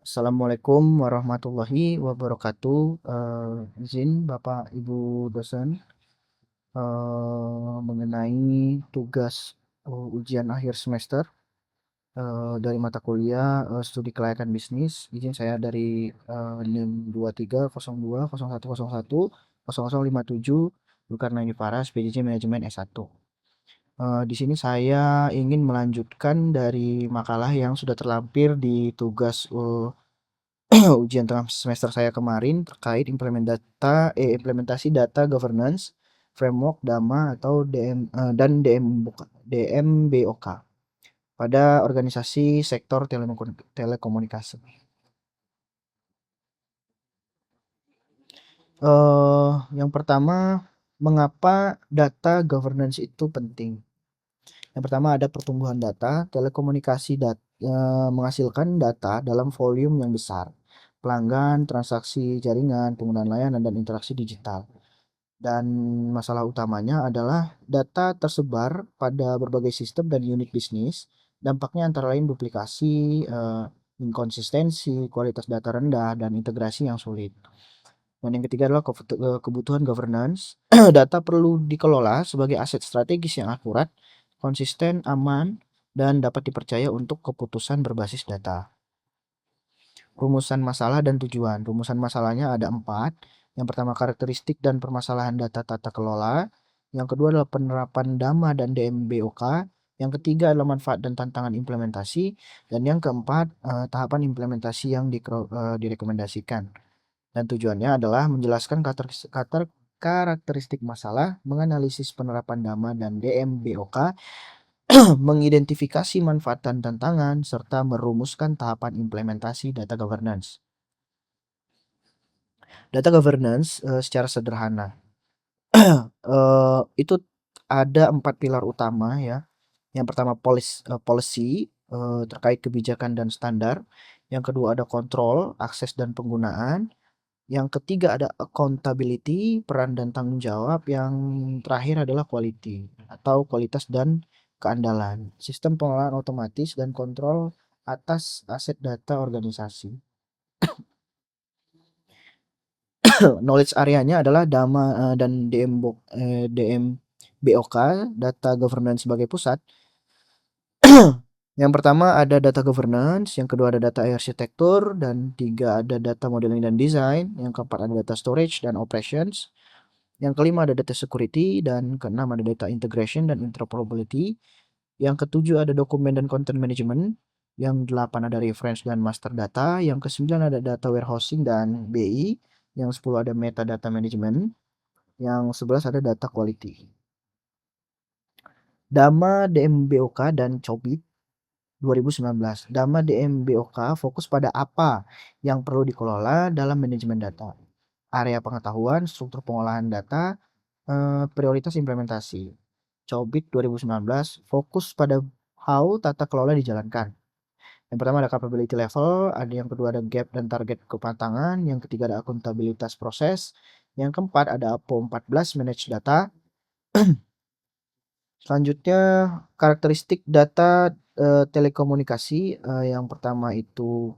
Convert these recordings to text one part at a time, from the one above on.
Assalamualaikum warahmatullahi wabarakatuh. Izin Bapak Ibu dosen mengenai tugas ujian akhir semester dari mata kuliah studi kelayakan bisnis. Izin saya dari NIM 230201010057 Zulkarnaini Faras, PJJ Manajemen S1. Di sini saya ingin melanjutkan dari makalah yang sudah terlampir di tugas ujian tengah semester saya kemarin terkait implementasi data governance framework DAMA atau dan DMBOK pada organisasi sektor telekomunikasi. Yang pertama, mengapa data governance itu penting? Yang pertama ada pertumbuhan data, menghasilkan data dalam volume yang besar, pelanggan, transaksi jaringan, penggunaan layanan, dan interaksi digital. Dan masalah utamanya adalah data tersebar pada berbagai sistem dan unit bisnis. Dampaknya antara lain duplikasi, inkonsistensi, kualitas data rendah, dan integrasi yang sulit. Dan yang ketiga adalah kebutuhan governance. Data perlu dikelola sebagai aset strategis yang akurat, konsisten, aman, dan dapat dipercaya untuk keputusan berbasis data. Rumusan masalah dan tujuan. Rumusan masalahnya ada 4. Yang pertama karakteristik dan permasalahan data tata kelola. Yang kedua adalah penerapan DAMA dan DMBOK. Yang ketiga adalah manfaat dan tantangan implementasi. Dan yang keempat tahapan implementasi yang direkomendasikan. Dan tujuannya adalah menjelaskan karakteristik masalah, menganalisis penerapan DAMA dan DMBOK, mengidentifikasi manfaat dan tantangan, serta merumuskan tahapan implementasi data governance. Data governance secara sederhana itu ada 4 pilar utama ya. Yang pertama policy terkait kebijakan dan standar. Yang kedua ada kontrol, akses dan penggunaan. Yang ketiga ada accountability, peran dan tanggung jawab. Yang terakhir adalah quality atau kualitas dan keandalan. Sistem pengolahan otomatis dan kontrol atas aset data organisasi. Knowledge areanya adalah DAMA dan DMBOK, data governance sebagai pusat. Yang pertama ada data governance, yang kedua ada data arsitektur, dan tiga ada data modeling dan design, yang keempat ada data storage dan operations, yang kelima ada data security, dan keenam ada data integration dan interoperability, yang ketujuh ada dokumen dan content management, yang delapan ada reference dan master data, yang kesembilan ada data warehousing dan BI, yang 10 ada metadata management, yang 11 ada data quality. DAMA, DMBOK, dan COBIT 2019. DAMA DMBOK fokus pada apa yang perlu dikelola dalam manajemen data. Area pengetahuan, struktur pengolahan data, prioritas implementasi. COBIT 2019 fokus pada how tata kelola dijalankan. Yang pertama ada capability level, ada yang kedua ada gap dan target kematangan, yang ketiga ada akuntabilitas proses, yang keempat ada APO 14 manage data. Selanjutnya karakteristik data telekomunikasi, yang pertama itu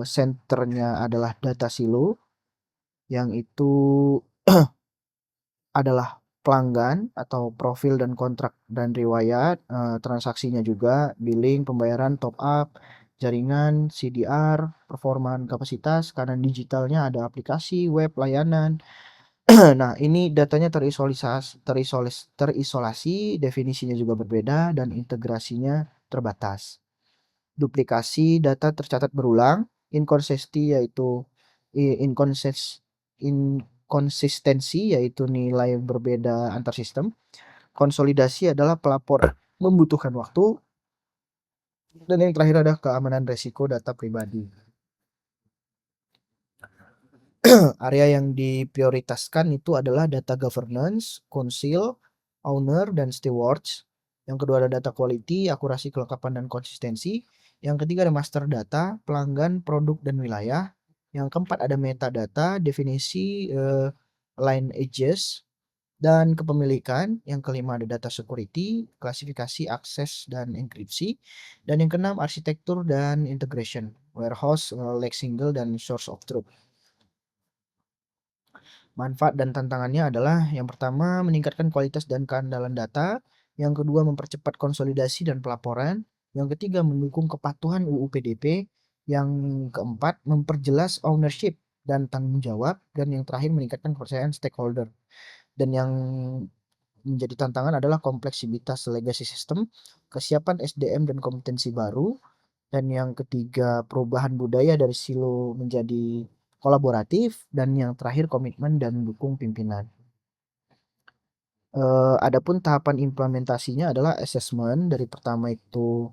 senternya adalah data silo, yang itu adalah pelanggan atau profil dan kontrak dan riwayat, transaksinya juga, billing, pembayaran, top up, jaringan, CDR, performa kapasitas, kanan digitalnya ada aplikasi, web, layanan. Nah, ini datanya terisolasi, definisinya juga berbeda, dan integrasinya terbatas. Duplikasi data tercatat berulang, inkonsistensi yaitu nilai berbeda antar sistem. Konsolidasi adalah pelapor membutuhkan waktu, dan yang terakhir ada keamanan resiko data pribadi. Area yang diprioritaskan itu adalah data governance, council, owner, dan stewards. Yang kedua ada data quality, akurasi, kelengkapan, dan konsistensi. Yang ketiga ada master data, pelanggan, produk, dan wilayah. Yang keempat ada metadata, definisi, line edges. Dan kepemilikan, yang kelima ada data security, klasifikasi, akses, dan enkripsi. Dan yang keenam arsitektur dan integration, warehouse, lake single, dan source of truth. Manfaat dan tantangannya adalah yang pertama meningkatkan kualitas dan keandalan data, yang kedua mempercepat konsolidasi dan pelaporan, yang ketiga mendukung kepatuhan UU PDP, yang keempat memperjelas ownership dan tanggung jawab, dan yang terakhir meningkatkan kepercayaan stakeholder. Dan yang menjadi tantangan adalah kompleksitas legacy system, kesiapan SDM dan kompetensi baru, dan yang ketiga perubahan budaya dari silo menjadi kolaboratif, dan yang terakhir komitmen dan dukung pimpinan. Adapun tahapan implementasinya adalah assessment dari pertama itu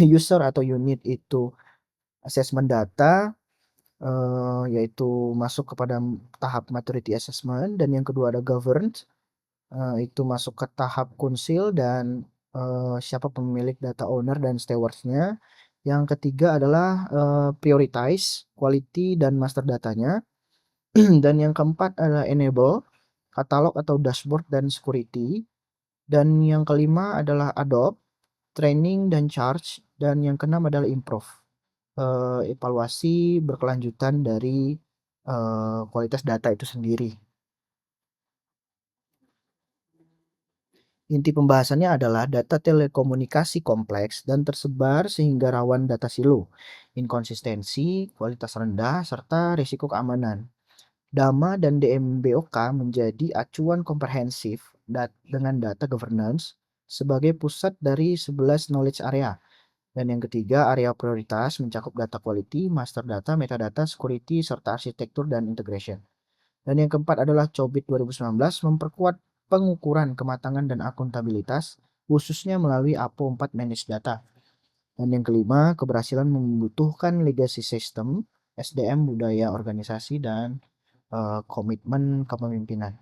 user atau unit itu assessment data, yaitu masuk kepada tahap maturity assessment, dan yang kedua ada governance, itu masuk ke tahap kunsil dan siapa pemilik data owner dan stewards-nya. Yang ketiga adalah prioritize, quality dan master datanya. Dan yang keempat adalah enable, katalog atau dashboard dan security. Dan yang kelima adalah adopt, training dan charge. Dan yang keenam adalah improve, evaluasi berkelanjutan dari kualitas data itu sendiri. Inti pembahasannya adalah data telekomunikasi kompleks dan tersebar sehingga rawan data silo, inkonsistensi, kualitas rendah, serta risiko keamanan. DAMA dan DMBOK menjadi acuan komprehensif dengan data governance sebagai pusat dari 11 knowledge area. Dan yang ketiga, area prioritas mencakup data quality, master data, metadata, security, serta arsitektur dan integration. Dan yang keempat adalah COBIT 2019 memperkuat pengukuran kematangan dan akuntabilitas, khususnya melalui APO 4 Managed Data. Dan yang kelima, keberhasilan membutuhkan legacy system, SDM, budaya organisasi, dan komitmen kepemimpinan.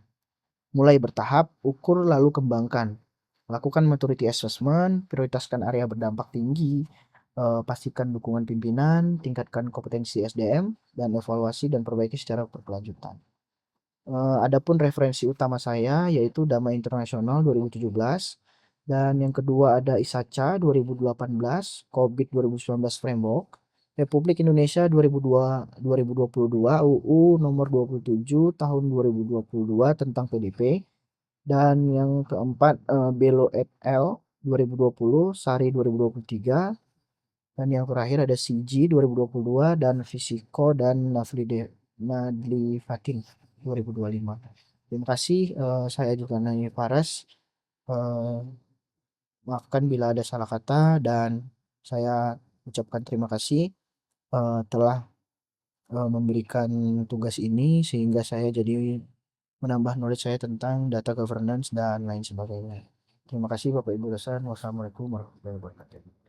Mulai bertahap, ukur lalu kembangkan. Lakukan maturity assessment, prioritaskan area berdampak tinggi, pastikan dukungan pimpinan, tingkatkan kompetensi SDM, dan evaluasi dan perbaiki secara berkelanjutan. Adapun referensi utama saya yaitu Damai Internasional 2017, dan yang kedua ada ISACA 2018, COVID 2019 Framework, Republik Indonesia 2022, UU nomor 27 tahun 2022 tentang PDP, dan yang keempat Belo et al 2020, Sari 2023, dan yang terakhir ada CG 2022 dan Fisiko dan Nadli Fatin 2025. Terima kasih. Saya juga Nani Faras. Eh, Maafkan bila ada salah kata, dan saya ucapkan terima kasih telah memberikan tugas ini sehingga saya jadi menambah knowledge saya tentang data governance dan lain sebagainya. Terima kasih Bapak Ibu dosen. Wassalamualaikum warahmatullahi wabarakatuh.